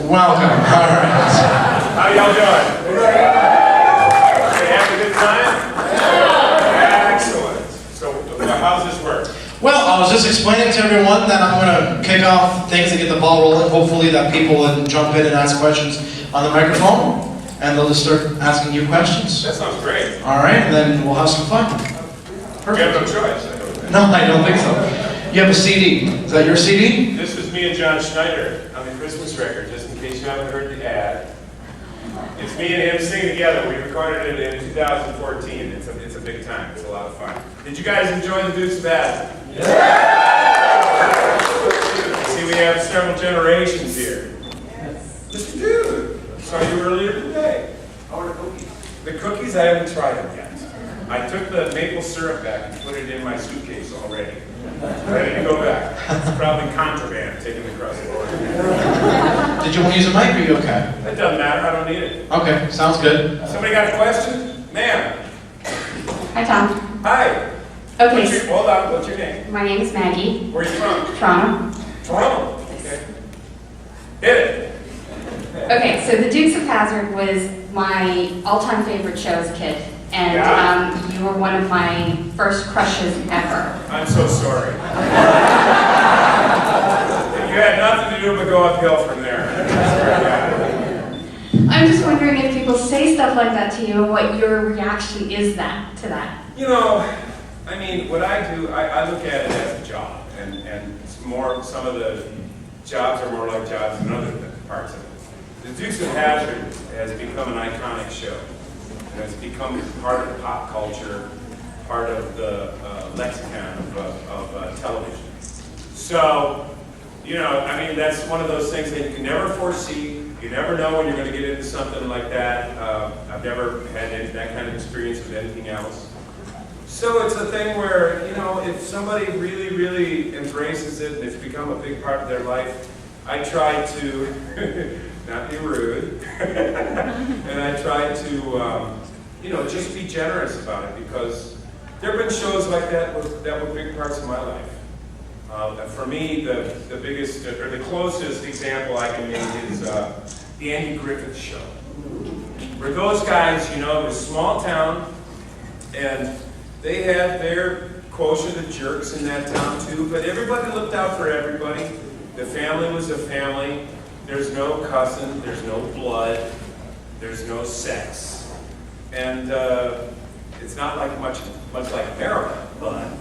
Welcome. All right. How y'all doing? You having a good time? Excellent. So how's this work? Well, I was just explaining to everyone that I'm going to kick off things and get the ball rolling. Hopefully that people will jump in and ask questions on the microphone, and they'll just start asking you questions. That sounds great. All right, and then we'll have some fun. You have no choice. No, I don't think so. You have a CD. Is that your CD? This is me and John Schneider on the Christmas record, just in case you haven't heard the ad. It's me and him singing together. We recorded it in 2014. It's a big time. It's a lot of fun. Did you guys enjoy the Dukes of Hazzard? Yeah! See, we have several generations here. Mr. Dude, saw you earlier today. How are the cookies? The cookies, I haven't tried them yet. I took the maple syrup back and put it in my suitcase already. Ready to go back. It's probably contraband taken across the border. Did you want to use a mic, or are you okay? It doesn't matter, I don't need it. Okay, sounds good. Somebody got a question? Ma'am. Hi, Tom. Hi. Okay. Hold on, what's your name? My name is Maggie. Where are you from? Toronto. Toronto. Okay. Hit it. Okay, so the Dukes of Hazzard was my all-time favorite show as a kid. And Yeah. You were one of my first crushes ever. I'm so sorry. You had nothing to do but go uphill from there. I'm just wondering if people say stuff like that to you, what your reaction is to that. You know, I mean, what I do, I look at it as a job, and it's more, some of the jobs are more like jobs than other parts of it. The Dukes of Hazzard has become an iconic show, and it's become part of pop culture, part of the lexicon of television. So, you know, I mean, that's one of those things that you can never foresee. You never know when you're going to get into something like that. I've never had that kind of experience with anything else. So it's a thing where, you know, if somebody really, really embraces it and it's become a big part of their life, I try to not be rude, and I try to, you know, just be generous about it, because there have been shows like that that were big parts of my life. For me, the biggest, or the closest example I can make is the Andy Griffith Show. For those guys, you know, it was a small town, and they had their quotient of jerks in that town too, but everybody looked out for everybody. The family was a family. There's no cussing, there's no blood, there's no sex. And it's not like much like America, but I'm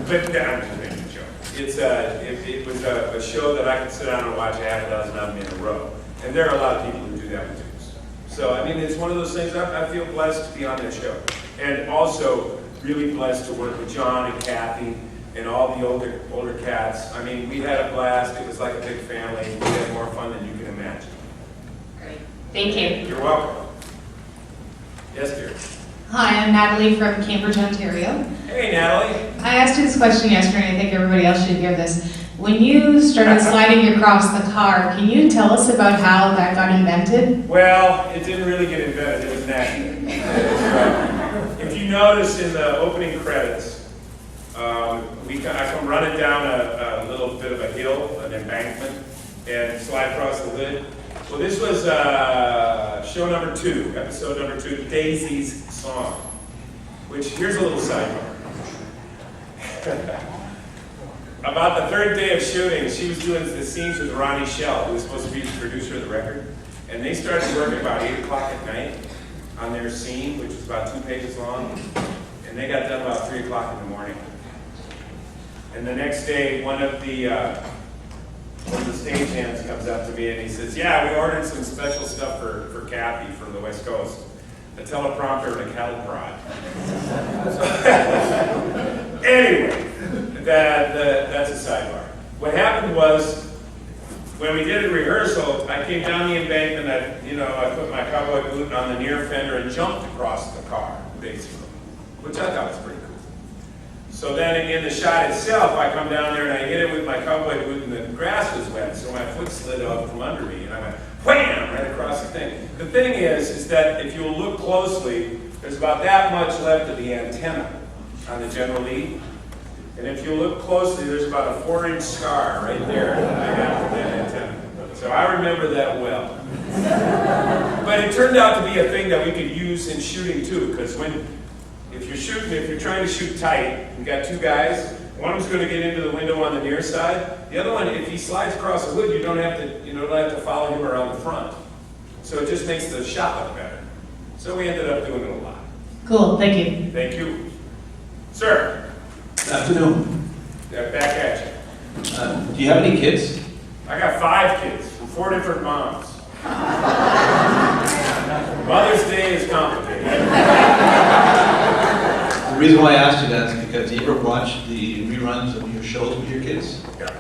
just making a joke. It was a show that I could sit down and watch half a dozen of them in a row. And there are a lot of people who do that with Dukes. So, I mean, it's one of those things, I feel blessed to be on that show. And also really blessed to work with John and Kathy and all the older cats. I mean, we had a blast. It was like a big family. We had more fun than you can imagine. Great. Thank you. You're welcome. Yes, dear. Hi, I'm Natalie from Cambridge, Ontario. Hey, Natalie. I asked you this question yesterday, and I think everybody else should hear this. When you started sliding across the car, can you tell us about how that got invented? Well, it didn't really get invented. It was natural. If you notice in the opening credits, I come running down a little bit of a hill, an embankment, and slide across the hood. Well, this was show number 2, episode number 2, Daisy's Song, which, here's a little sidebar. About the third day of shooting, she was doing the scenes with Ronnie Shell, who was supposed to be the producer of the record, and they started working about 8 o'clock at night on their scene, which was about 2 pages long, and they got done about 3 o'clock in the morning. And the next day, one of the stagehands comes up to me and he says, "Yeah, we ordered some special stuff for Kathy from the West Coast. A teleprompter and a cattle prod." Anyway, that's a sidebar. What happened was, when we did a rehearsal, I came down the embankment, I put my cowboy boot on the near fender and jumped across the car, basically, which I thought was pretty cool. So then in the shot itself, I come down there and I hit it with my cowboy boot, and the grass was wet, so my foot slid out from under me, and I went wham right across the thing. The thing is that if you'll look closely, there's about that much left of the antenna on the general lead. And if you look closely, there's about a 4-inch scar right there that I have from that antenna. So I remember that well. But it turned out to be a thing that we could use in shooting too, because if you're trying to shoot tight, you got two guys, one of them's going to get into the window on the near side, the other one, if he slides across the hood, you don't have to follow him around the front. So it just makes the shot look better. So we ended up doing it a lot. Cool, thank you. Thank you. Sir, Afternoon. back at you. Do you have any kids? I got 5 kids from 4 different moms. Mother's Day is complicated. The reason why I asked you that is because do you ever watch the reruns of your shows with your kids? Yeah.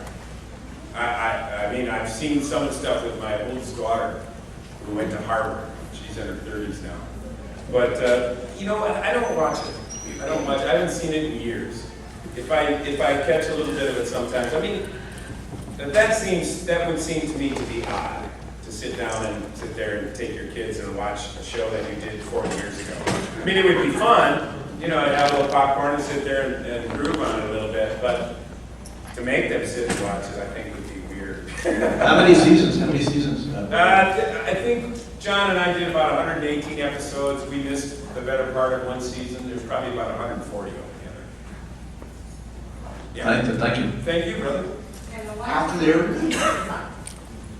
I mean, I've seen some of the stuff with my oldest daughter who went to Harvard. She's in her 30s now. But, I don't watch it. I haven't seen it in years. If I catch a little bit of it sometimes, I mean, that would seem to me to be odd, to sit down and sit there and take your kids and watch a show that you did 40 years ago. I mean, it would be fun, I'd have a little popcorn and sit there and groove on it a little bit, but to make them sit and watch it, I think would be weird. How many seasons? I think John and I did about 118 episodes. We missed the better part of one season. There's probably about 140 altogether. Yeah. Thank you. Thank you, brother. Afternoon.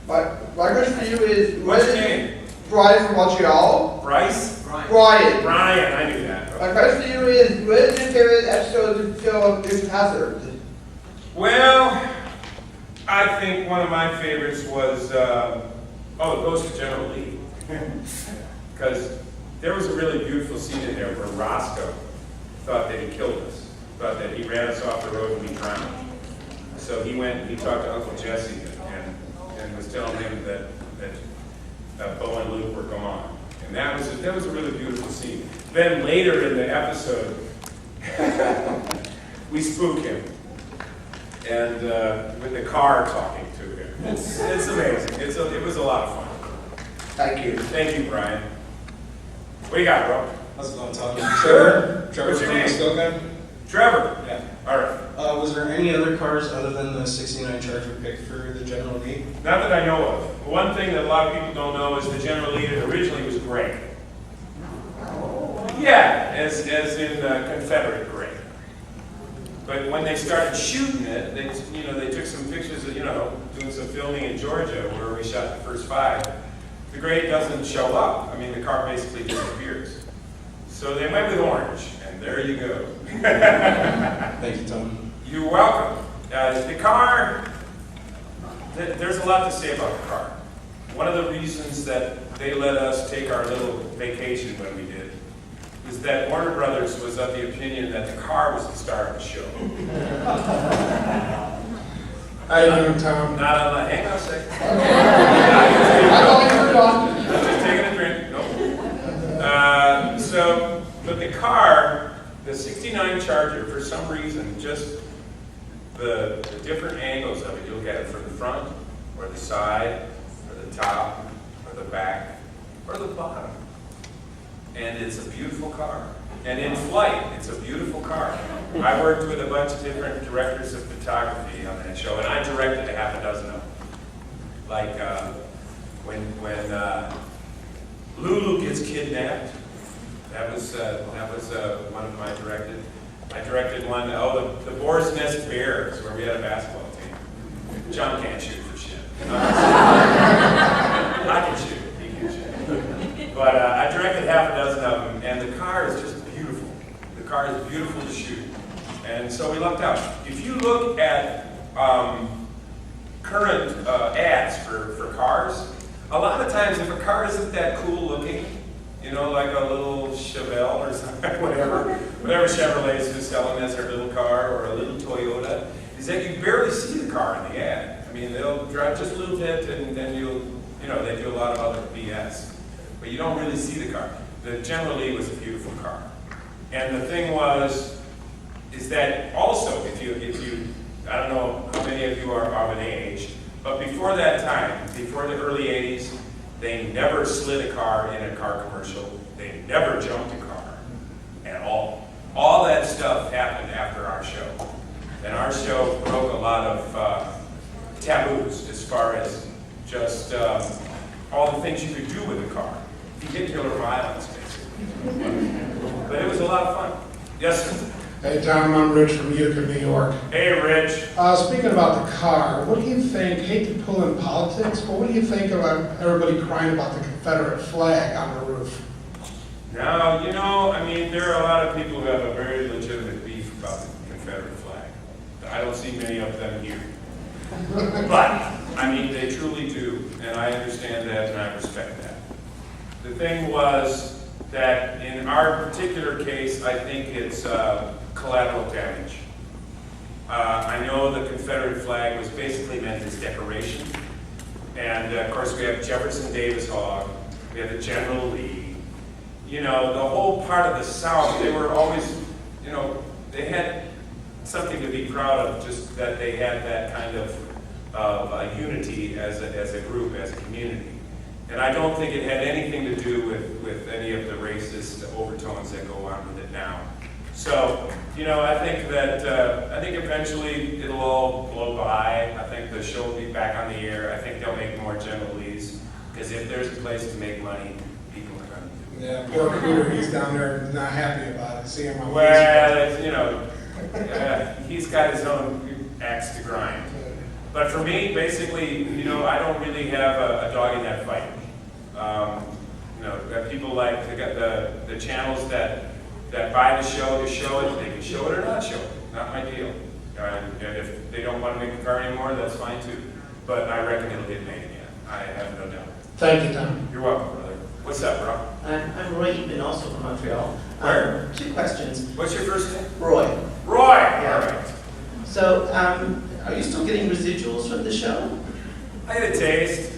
My question for you is, What's your name? Brian from Montreal. Bryce? Brian. Brian, I knew that. My question for you is, what is your favorite episode of the show of Dukes of Hazzard? Well, I think one of my favorites was, it goes to General Lee. Because there was a really beautiful scene in there where Roscoe thought that he killed us, thought that he ran us off the road and we drowned. So he went and he talked to Uncle Jesse and was telling him that Bo and Luke were gone. And that was a really beautiful scene. Then later in the episode, we spook him. And with the car talking to him. It's amazing. It was a lot of fun. Thank you. Thank you, Brian. What do you got, bro? How's it going, Tom? Sure. Trevor What's your from name? Muskoka. Trevor. Yeah. All right. Was there any other cars other than the 69 Charger picked for the General Lee? Not that I know of. One thing that a lot of people don't know is the General Lee originally was gray. Yeah, as in Confederate gray. But when they started shooting it, they took some pictures of, doing some filming in Georgia where we shot the first 5. The gray doesn't show up. I mean, the car basically disappears. So they went with orange, and there you go. Thank you, Tom. You're welcome. The car, there's a lot to say about the car. One of the reasons that they let us take our little vacation when we did is that Warner Brothers was of the opinion that the car was the star of the show. How you doing, Tom? Not unlike, hang on a second. I thought you were talking. Just taking a drink, no. But the car, the 69 Charger, for some reason, just the different angles of it, you look at it from the front, or the side, or the top, or the back, or the bottom. And it's a beautiful car. And in flight, it's a beautiful car. I worked with a bunch of different directors of photography on that show, and I directed a half a dozen of them. Like when Lulu gets kidnapped, that was one of my directed. I directed one, the Boar's Nest Bears, where we had a basketball team. John can't shoot for shit. I can shoot, he can shoot. But I directed half a dozen of them, and the car is just beautiful. The car is beautiful to shoot. And so we lucked out. If you look at current ads for cars, a lot of times if a car isn't that cool looking, like a little Chevelle or something, whatever Chevrolet is selling as their little car, or a little Toyota, is that you barely see the car in the ad. I mean, they'll drive just a little bit, and then they do a lot of other BS. But you don't really see the car. The General Lee was a beautiful car. And the thing is that also, if you, I don't know how many of you are of an age, but before that time, before the early 80s, they never slid a car in a car commercial. They never jumped a car at all. All that stuff happened after our show. And our show broke a lot of taboos as far as just all the things you could do with a car. You get killer violence, basically. But it was a lot of fun. Yes, sir. Hey Tom, I'm Rich from Utica, New York. Hey, Rich. Speaking about the car, what do you think, hate to pull in politics, but what do you think about everybody crying about the Confederate flag on the roof? Now, you know, I mean, there are a lot of people who have a very legitimate beef about the Confederate flag. I don't see many of them here. But, I mean, they truly do, and I understand that and I respect that. The thing was that in our particular case, I think it's collateral damage. I know the Confederate flag was basically meant as decoration. And of course we have Jefferson Davis Hogg, we have the General Lee. You know, the whole part of the South, they were always, you know, they had something to be proud of, just that they had that kind of unity as a group, as a community. And I don't think it had anything to do with any of the racist overtones that go on with it now. So, you know, I think that, I think eventually it'll all blow by. I think the show will be back on the air. I think they'll make more General Lees, because if there's a place to make money, people are going to do it. Yeah, poor Cooter, he's down there not happy about it, see him on Well, you know, he's got his own axe to grind. But for me, basically, you know, I don't really have a dog in that fight. You know, that people like the channels that buy the show to show it, they can show it or not show it. Not my deal. And if they don't want to make the car anymore, that's fine too. But I reckon it'll get made again. I have no doubt. Thank you, Tom. You're welcome, brother. What's up, bro? I'm Roy Eatman, also from Montreal. Where? 2 questions. What's your first name? Roy. Roy! Yeah. All right. So, are you still getting residuals from the show? I had a taste.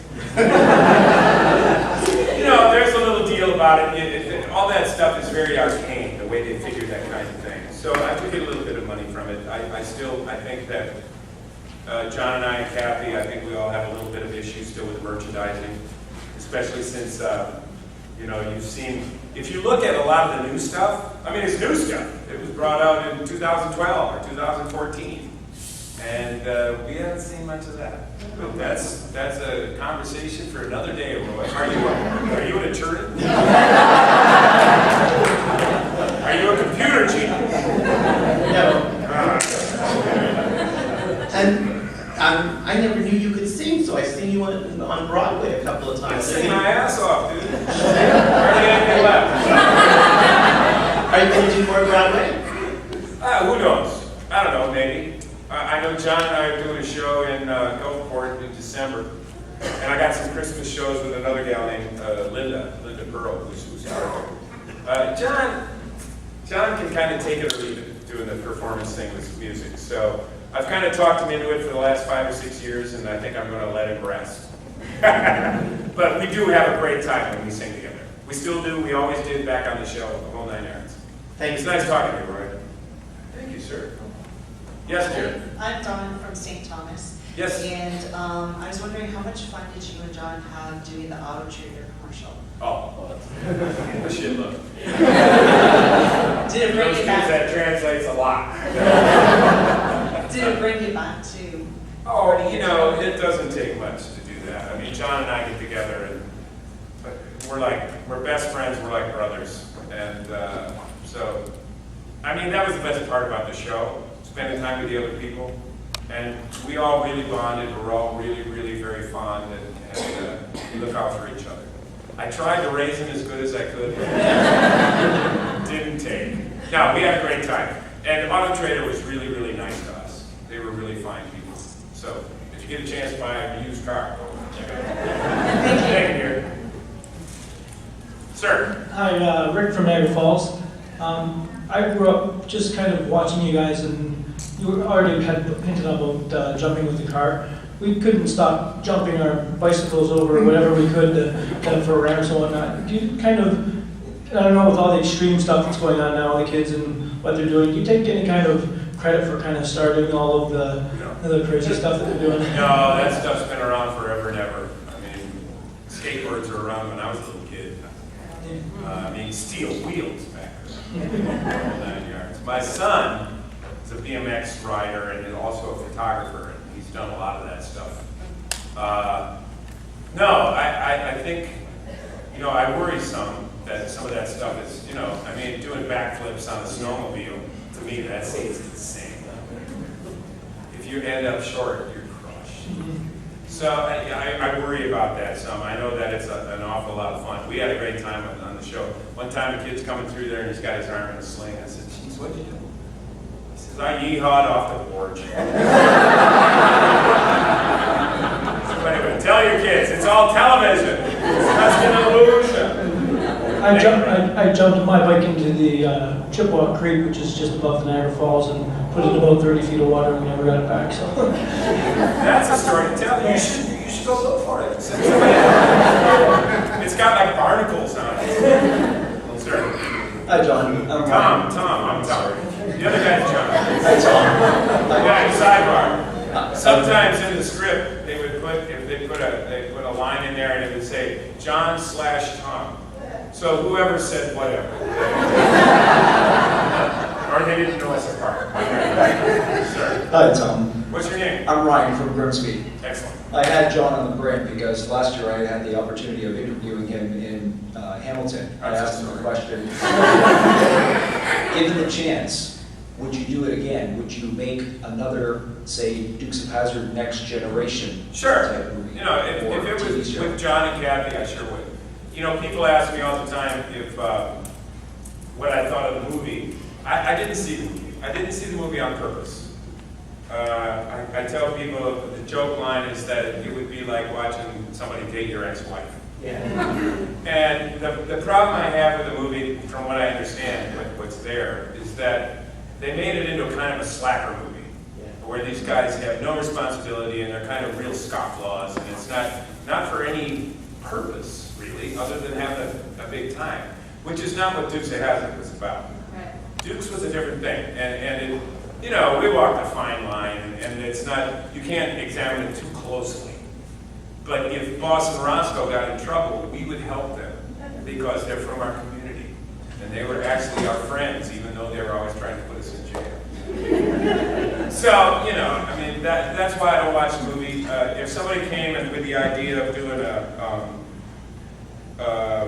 You know, there's a little deal about it. All that stuff is very arcane, the way they figure that kind of thing. So I took a little bit of money from it. I think that John and I and Kathy, I think we all have a little bit of issue still with merchandising, especially since, you know, you've seen, if you look at a lot of the new stuff, I mean, it's new stuff. It was brought out in 2012 or 2014. And we haven't seen much of that. But that's a conversation for another day, Roy. Are you an attorney? Are you a computer genius? No. And I never knew you could sing, so I seen you on Broadway a couple of I times. sing my ass off, dude. Hardly anything left. Are you going to do more Broadway? Who knows? I don't know, maybe. I know John and I are doing a show in Gulfport in December, and I got some Christmas shows with another gal named Linda Pearl, who's John can kind of take it or leave it, doing the performance thing with music. So I've kind of talked him into it for the last 5 or 6 years, and I think I'm going to let him rest. But we do have a great time when we sing together. We still do. We always did back on the show, the whole 9 yards. Thanks. It's nice talking to you, Roy. Thank you, sir. Yes, dear. I'm Dawn from St. Thomas. Yes. And I was wondering, how much fun did you and John have doing the Auto Trader commercial? Oh, the shit look. Did it bring Those you kids, back? that translates a lot. Did it bring you back to? Oh, you know, it doesn't take much to do that. I mean, John and I get together and we're best friends, we're like brothers. And so, I mean, that was the best part about the show, spending time with the other people. And we all really bonded, we're all really, really very fond, and we look out for each other. I tried to raise him as good as I could, but didn't take. No, we had a great time. And Auto Trader was really, really nice to us. They were really fine people. So, if you get a chance to buy a used car, go check it out. Thank you. Here. Sir. Hi, Rick from Niagara Falls. I grew up just kind of watching you guys, and you already had hinted about jumping with the car. We couldn't stop jumping our bicycles over whatever we could for ramps and whatnot. Do you kind of, I don't know, with all the extreme stuff that's going on now, the kids and what they're doing, do you take any kind of credit for kind of starting all of the crazy stuff that they're doing? No, that stuff's been around forever and ever. I mean, skateboards were around when I was a little kid. I mean, steel wheels back then. All 9 yards. My son is a BMX rider and is also a photographer, and he's done a lot of that stuff. No, I think, I worry some that some of that stuff is, I mean, doing backflips on a snowmobile, to me, that seems insane. If you end up short, you're crushed. So I worry about that some. I know that it's an awful lot of fun. We had a great time on the show. One time a kid's coming through there and he's got his arm in a sling. I said, geez, what'd you do? He says, I yeehawed off the porch. Anyway, tell your kids, it's all television. It's just an illusion. I jumped my bike into the Chippewa Creek, which is just above the Niagara Falls, and put it in about 30 feet of water and we never got it back. So that's a story to tell. You should go look for it. It's got like barnacles on it. Sir. Hi, John. Tom, I'm sorry. The other guy's John. Hi, Tom. Yeah, sidebar. Sometimes in the script, they would put, if they put a line in there and it would say, John/Tom. So whoever said whatever. Or they didn't know us apart. Sir. Hi, Tom. What's your name? I'm Ryan from Grimsby. Excellent. I had John on the brink because last year I had the opportunity of interviewing him in Hamilton. I asked him a question. Given the chance, would you do it again? Would you make another, say, Dukes of Hazzard Next Generation Sure. type movie? If it was with John and Kathy, I sure would. People ask me all the time if what I thought of the movie. I didn't see the movie. I didn't see the movie on purpose. I tell people the joke line is that it would be like watching somebody date your ex-wife. Yeah. And the problem I have with the movie, from what I understand, what's there, is that they made it into a kind of a slacker movie, where these guys have no responsibility and they're kind of real scofflaws, and it's not for any purpose, really, other than having a big time, which is not what Dukes of Hazzard was about. Right. Dukes was a different thing, and it, we walked a fine line, and it's not, you can't examine it too closely. But if Boss and Roscoe got in trouble, we would help them, because they're from our community, and they were actually our friends, even though they were always trying to put us in jail. So, that's why I don't watch the movie. If somebody came in with the idea of doing a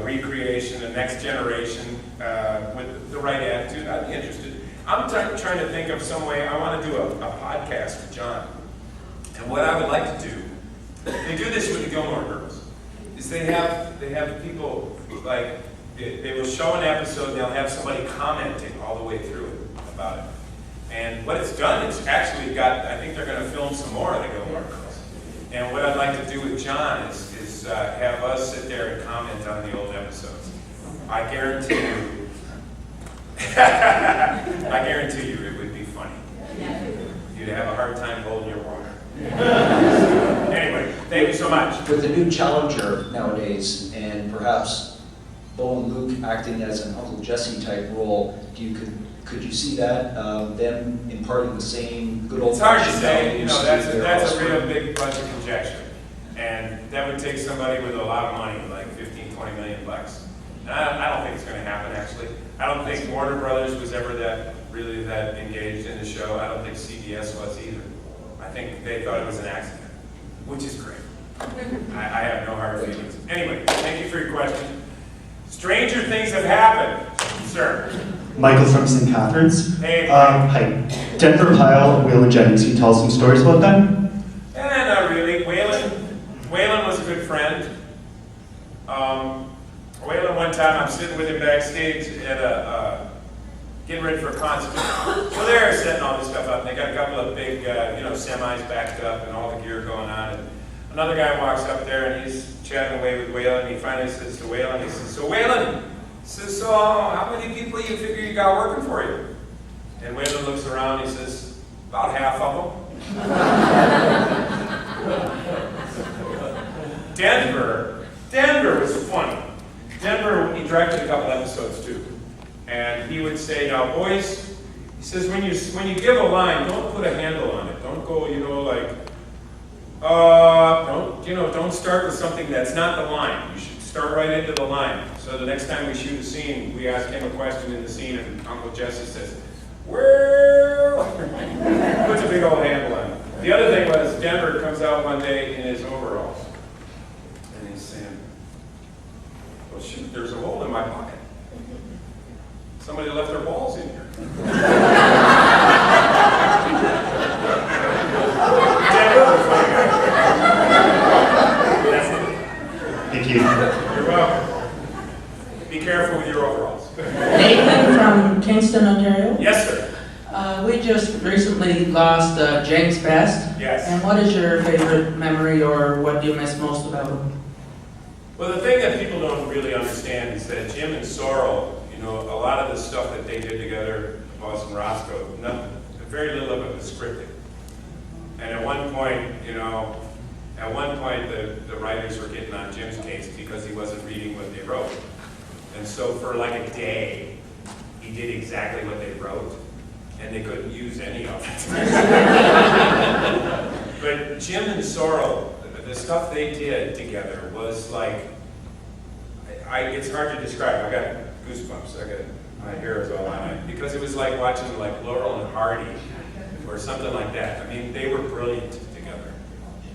recreation, a next generation, with the right attitude, I'd be interested. I'm trying to think of some way. I want to do a podcast with John. And what I would like to do, they do this with the Gilmore Girls, is they have people, like, they will show an episode and they'll have somebody commenting all the way through it about it. And what it's done, it's actually got, I think they're going to film some more of the Gilmore Girls. And what I'd like to do with John is have us sit there and comment on the old episodes. I guarantee you it would be funny. You'd have a hard time holding your water. Anyway, thank you so much. With the new Challenger nowadays, and perhaps Bo and Luke acting as an Uncle Jesse type role, could you see that, them imparting the same good old It's hard to fashioned say, that's a real big bunch of conjecture. And that would take somebody with a lot of money, like 15, 20 million bucks. And I don't think it's going to happen, actually. I don't think Warner Brothers was ever really that engaged in the show. I don't think CBS was either. I think they thought it was an accident, which is great. I have no hard feelings. Anyway, thank you for your question. Stranger things have happened, sir. Michael from St. Catharines. Hey. Hi. Denver Pyle and Waylon Jennings. Can you tell us some stories about them? Not really. Waylon was a good friend. Waylon, one time I'm sitting with him backstage at getting ready for a concert. So they're setting all this stuff up. And they got a couple of big, semis backed up and all the gear going on. And another guy walks up there and he's chatting away with Waylon. And he finally says to Waylon, he says, "So Waylon," so how many people you figure you got working for you? And Waylon looks around and he says, "About half of them." Denver was funny. Denver, he directed a couple episodes too. And he would say, "Now boys," he says, when you give a line, don't put a handle on it. Don't go, don't start with something that's not the line. You should start right into the line. So the next time we shoot a scene, we ask him a question in the scene and Uncle Jesse says, "Well," puts a big old handle on it. The other thing was Denver comes out one day in his overalls. shoot, there's a hole in my pocket. Somebody left their balls in here. Thank you. You're welcome. Be careful with your overalls. Nathan from Kingston, Ontario. Yes, sir. We just recently lost James Best. Yes. And what is your favorite memory or what do you miss most about him? Well, the thing that people don't really understand is that Jim and Sorrel, you know, a lot of the stuff that they did together, Boston Roscoe, very little of it was scripted. And at one point, you know, the writers were getting on Jim's case because he wasn't reading what they wrote. And so for like a day, he did exactly what they wrote, and they couldn't use any of it. But Jim and Sorrel, the stuff they did together was like, it's hard to describe. I got goosebumps. My hair is all on it. Because it was like watching like Laurel and Hardy or something like that. I mean, they were brilliant together.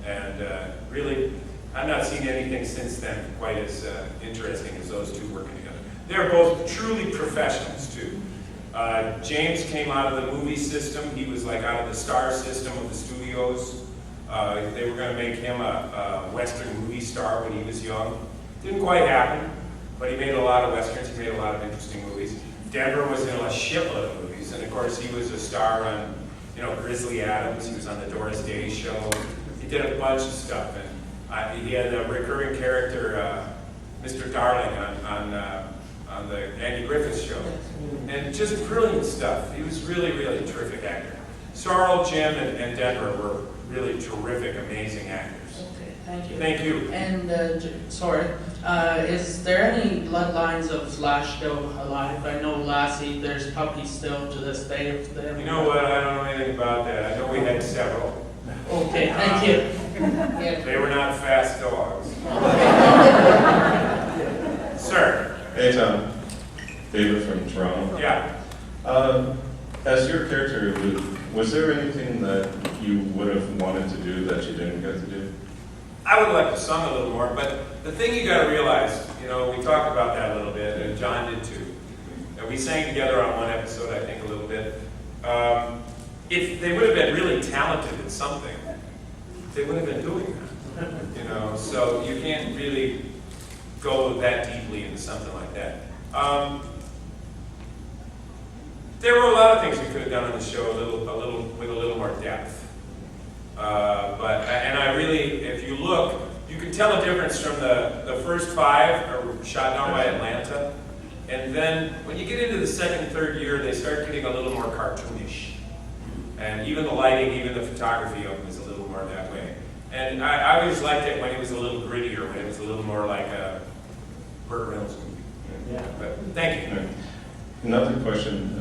And really, I've not seen anything since then quite as interesting as those two working together. They're both truly professionals too. James came out of the movie system. He was like out of the star system of the studios. They were going to make him a Western movie star when he was young. Didn't quite happen, but he made a lot of Westerns. He made a lot of interesting movies. Denver was in a shitload of movies, and of course he was a star on, you know, Grizzly Adams. He was on the Doris Day Show. He did a bunch of stuff, and he had a recurring character, Mr. Darling, on the Andy Griffith Show, and just brilliant stuff. He was really, really a terrific actor. Sorrel, Jim, and Denver were really terrific, amazing actors. Okay, thank you. Thank you. And, is there any bloodlines of Lash still alive? I know Lassie, there's puppies still to this day of them. You know what, I don't know anything about that. I know we had several. Okay, thank you. They were not fast dogs. Sir. Hey Tom, David from Toronto. Yeah. As your character, was there anything that you would have wanted to do that you didn't get to do? I would like to sing a little more, but the thing you got to realize, you know, we talked about that a little bit, and John did too. And we sang together on one episode, I think, a little bit. If they would have been really talented at something, they would have been doing that. You know, so you can't really go that deeply into something like that. There were a lot of things we could have done on the show with a little more depth. And I really, if you look, you can tell a difference from the first 5 are shot down by Atlanta, and then when you get into the second and third year, they start getting a little more cartoonish. And even the lighting, even the photography of them is a little more that way. And I always liked it when it was a little grittier, when it was a little more like a Burt Reynolds movie. Yeah. But thank you. Another question.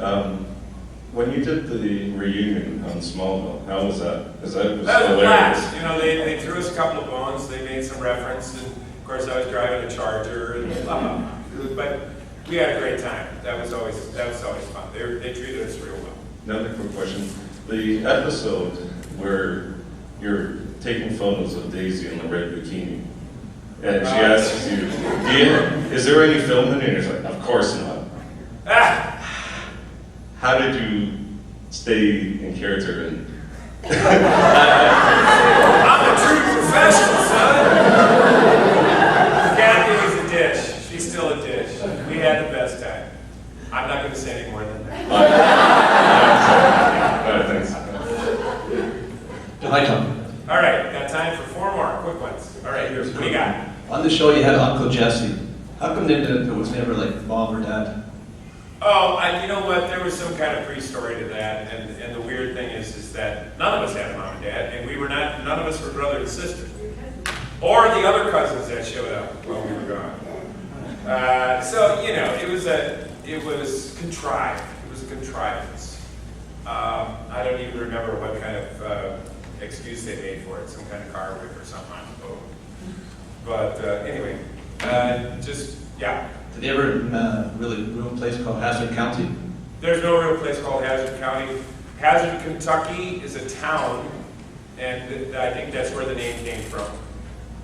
When you did the reunion on Smallville, how was that? Because that was That was a hilarious. blast. You know, they threw us a couple of bones. They made some reference, and of course I was driving a Charger, and blah, blah, blah. But we had a great time. That was always fun. They treated us real well. Another quick question. The episode where you're taking photos of Daisy in the red bikini, and she asks you, is there any film in it? And you're like, of course not. Ah! How did you stay in character? And I'm a true professional, son. Kathy was a dish. She's still a dish. We had the best time. I'm not going to say any more than that. Thanks. Hi, Tom. All right, got time for 4 more quick ones. All right, what do you got? On the show, you had Uncle Jesse. How come there was never like mom or dad? Oh, you know what? There was some kind of pre-story to that, and the weird thing is that none of us had a mom and dad, and none of us were brother and sister, or the other cousins that showed up while we were gone. So you know, it was contrived. It was a contrivance. I don't even remember what kind of excuse they made for it. Some kind of car whip or something. I don't know. But anyway, yeah. Did they ever really real place called Hazard County? There's no real place called Hazard County. Hazard, Kentucky is a town, and I think that's where the name came from.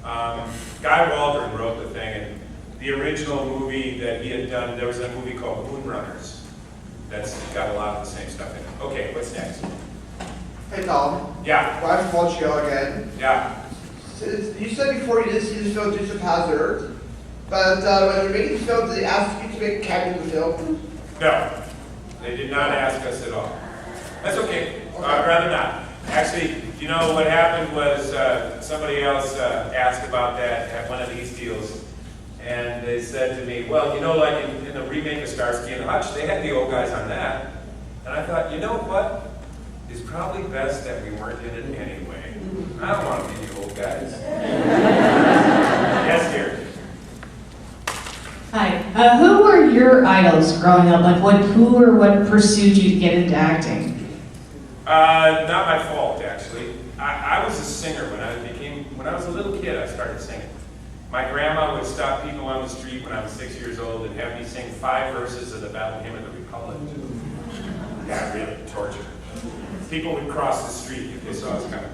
Guy Waldron wrote the thing, and the original movie that he had done, there was a movie called Moonrunners. That's got a lot of the same stuff in it. Okay, what's next? Hey Tom. Yeah. Ryan Falchio again. Yeah. You said before you didn't see the film Dukes of Hazzard, but when you're making the film, did they ask you to make a cat in the film? No, they did not ask us at all. That's okay. I'd rather not. Actually, you know what happened was somebody else asked about that at one of these deals, and they said to me, well, you know, like in the remake of Starsky and Hutch, they had the old guys on that. And I thought, you know what? It's probably best that we weren't in it anyway. I don't want to be the old guys. Yes, dear. Hi. Who were your idols growing up? Like, who or what pursued you to get into acting? Not my fault, actually. I was a singer when I was a little kid. I started singing. My grandma would stop people on the street when I was 6 years old and have me sing 5 verses of the Battle Hymn of the Republic. Yeah, really torture. People would cross the street if they saw us coming.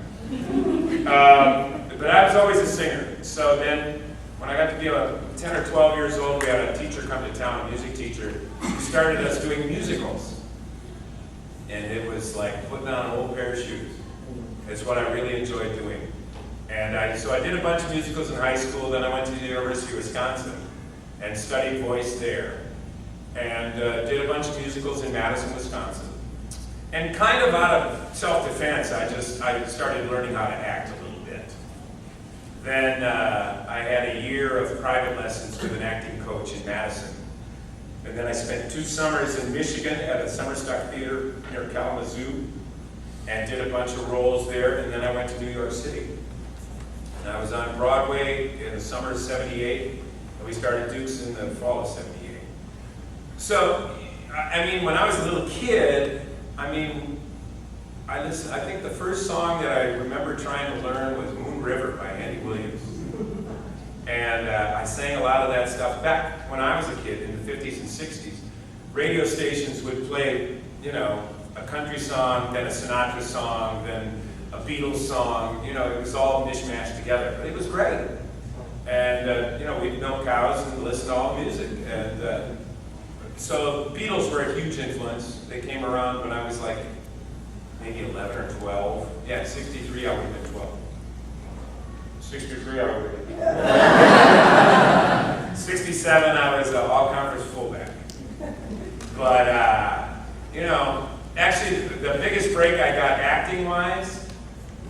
But I was always a singer. So then, when I got to be about 10 or 12 years old, we had a teacher come to town, a music teacher, who started us doing musicals. And it was like putting on an old pair of shoes. It's what I really enjoyed doing. And so I did a bunch of musicals in high school, then I went to the University of Wisconsin and studied voice there. And did a bunch of musicals in Madison, Wisconsin. And kind of out of self-defense, I started learning how to act a little bit. Then I had a year of private lessons with an acting coach in Madison. And then I spent 2 summers in Michigan at a summer stock theater near Kalamazoo and did a bunch of roles there. And then I went to New York City. And I was on Broadway in the summer of '78, and we started Dukes in the fall of '78. So, I mean, when I was a little kid, I think the first song that I remember trying to learn was Moon River by Andy Williams. And I sang a lot of that stuff back when I was a kid in the 50s and 60s. Radio stations would play, you know, a country song, then a Sinatra song, then a Beatles song. You know, it was all mishmashed together. But it was great. And, you know, we'd milk cows and listen to all the music. And so the Beatles were a huge influence. They came around when I was like maybe 11 or 12. Yeah, 63, I would have been 12. 63, I would have been 67, I was all-conference fullback. But, you know, actually the biggest break I got acting-wise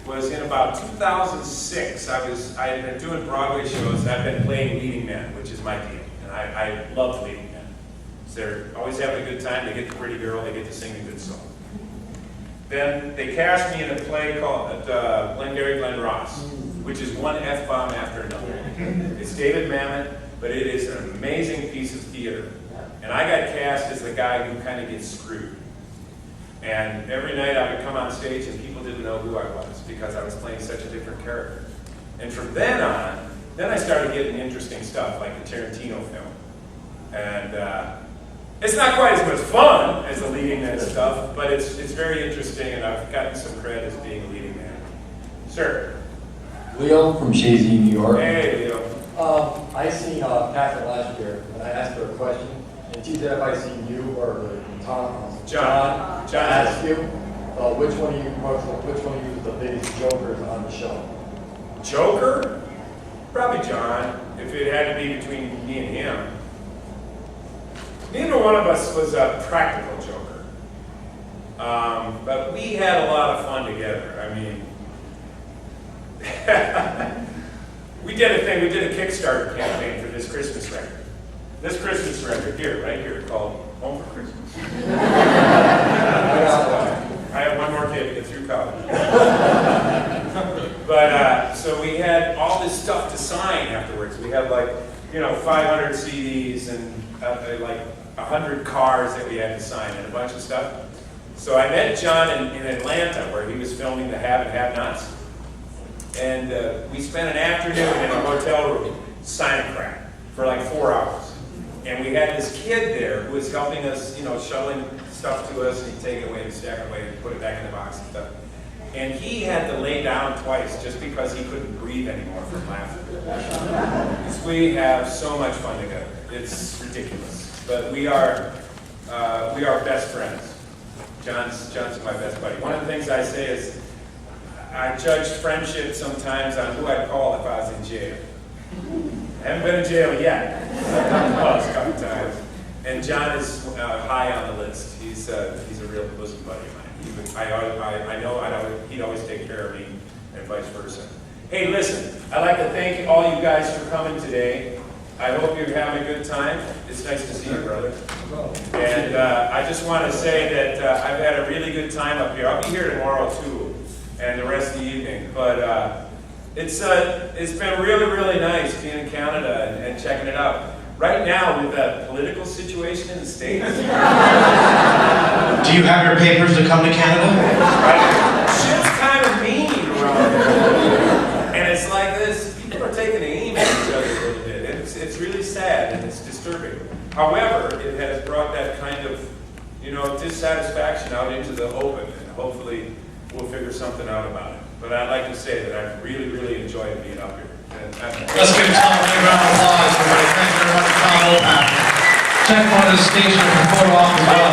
was in about 2006. I had been doing Broadway shows. I've been playing leading men, which is my deal. And I love leading men. So they're always having a good time. They get the pretty girl. They get to sing a good song. Then they cast me in a play called Glengarry Glen Ross, which is one F-bomb after another. It's David Mamet, but it is an amazing piece of theater. And I got cast as the guy who kind of gets screwed. And every night I would come on stage and people didn't know who I was because I was playing such a different character. And from then on, then I started getting interesting stuff like the Tarantino film. And it's not quite as much fun as the leading man stuff, but it's very interesting, and I've gotten some credit as being a leading man. Sir? Leo from Shazy, New York. Hey, Leo. I seen Catherine last year, and I asked her a question, and she said if I seen you or John asked you which one of you was the biggest jokers on the show. Joker? Probably John, if it had to be between me and him. Neither one of us was a practical joker. But we had a lot of fun together. I mean, we did a thing, we did a Kickstarter campaign for this Christmas record. This Christmas record here, right here, called Home for Christmas. I have one more kid to get through college. But, so we had all this stuff to sign afterwards. We had like, you know, 500 CDs and like 100 cards that we had to sign and a bunch of stuff. So I met John in Atlanta where he was filming The Have and Have-Nots. And we spent an afternoon in a hotel room signing crap for like 4 hours. And we had this kid there who was helping us, you know, shuttling stuff to us, and he'd take it away and stack it away and put it back in the box and stuff. And he had to lay down twice just because he couldn't breathe anymore from laughing. His we have so much fun together. It's ridiculous. But we are best friends. John's my best buddy. One of the things I say is, I judge friendship sometimes on who I'd call if I was in jail. I haven't been in jail yet. I've gotten close a couple times. And John is high on the list. He's a real bosom buddy of mine. I know he'd always take care of me, and vice versa. Hey, listen, I'd like to thank all you guys for coming today. I hope you're having a good time. It's nice to see you, brother. And I just want to say that I've had a really good time up here. I'll be here tomorrow too, and the rest of the evening. But it's been really, really nice being in Canada and checking it out. Right now, with the political situation in the States. Do you have your papers to come to Canada? Shit's kind of mean around here. And it's like this, people are taking aim at each other a little bit. It's really sad and it's disturbing. However, it has brought that kind of, dissatisfaction out into the open, and hopefully we'll figure something out about it. But I'd like to say that I've really, really enjoyed being up here. Let's give Tom a big round of applause, everybody. Thank you very much, Tom Wopat. Check him out at the station for photo op as well.